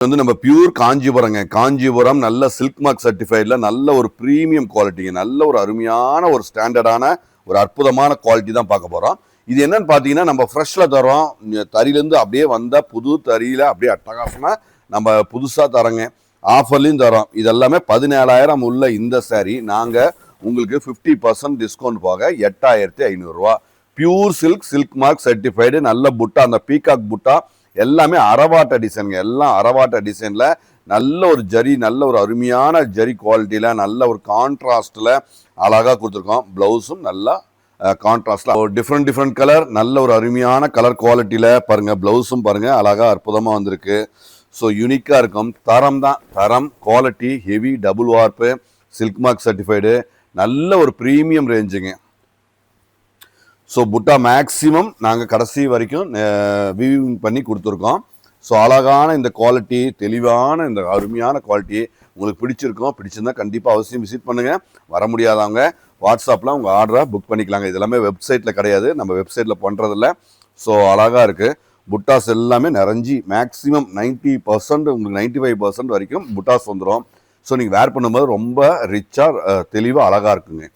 வந்து நம்ம பியூர் காஞ்சிபுரங்க. காஞ்சிபுரம் நல்ல சில்க் மார்க் சர்டிஃபைட்ல நல்ல ஒரு ப்ரீமியம் குவாலிட்டிங்க. நல்ல ஒரு அருமையான ஒரு ஸ்டாண்டர்டான ஒரு அற்புதமான குவாலிட்டி தான் பார்க்க போறோம். இது என்னன்னு பார்த்தீங்கன்னா, நம்ம ஃப்ரெஷ்ல தரோம். தறியிலேருந்து அப்படியே வந்த புது தறியில அப்படியே அட்டகாசமா நம்ம புதுசா தரோங்க. ஆஃபர்லையும் தரோம். இதெல்லாமே 17,000 உள்ள இந்த சாரி நாங்க உங்களுக்கு 50% டிஸ்கவுண்ட் போக 8,500 ரூபா. பியூர் சில்க் மார்க் சர்டிஃபைடு நல்ல புட்டா, அந்த பீகாக் புட்டா எல்லாமே அரவாட்ட டிசைனுங்க. எல்லாம் அரவாட்ட டிசைன்ல நல்ல ஒரு ஜரி, நல்ல ஒரு அருமையான ஜரி குவாலிட்டியில நல்ல ஒரு கான்ட்ராஸ்ட்ல அழகா கொடுத்துருக்கோம். பிளவுஸும் நல்லா கான்ட்ராஸ்ட்ல ஒரு டிஃப்ரெண்ட் கலர், நல்ல ஒரு அருமையான கலர் குவாலிட்டியில பாருங்க. பிளவுஸும் பாருங்க அழகா அற்புதமா வந்திருக்கு. ஸோ யூனிக்கா இருக்கும். தரம் தான், தரம் குவாலிட்டி ஹெவி டபுள் வார்ப்பு சில்க் மார்க் சர்டிஃபைடு நல்ல ஒரு ப்ரீமியம் ரேஞ்சுங்க. ஸோ புட்டா மேக்ஸிமம் நாங்கள் கடைசி வரைக்கும் வீவிங் பண்ணி கொடுத்துருக்கோம். ஸோ அழகான இந்த குவாலிட்டி, தெளிவான இந்த அருமையான குவாலிட்டி உங்களுக்கு பிடிச்சிருக்கோம். பிடிச்சிருந்தா கண்டிப்பாக அவசியம் விசிட் பண்ணுங்கள். வர முடியாதவங்க வாட்ஸ்அப்பில் உங்கள் ஆர்டரை புக் பண்ணிக்கலாங்க. இது எல்லாமே வெப்சைட்டில் கிடையாது, நம்ம வெப்சைட்டில் பண்ணுறதில்ல. ஸோ அழகாக இருக்குது. புட்டாஸ் எல்லாமே நிறைஞ்சி மேக்ஸிமம் 90% உங்களுக்கு 95% வரைக்கும் புட்டாஸ் வந்துடும். ஸோ நீங்கள் வேர் பண்ணும்போது ரொம்ப ரிச்சாக தெளிவாக அழகாக இருக்குங்க.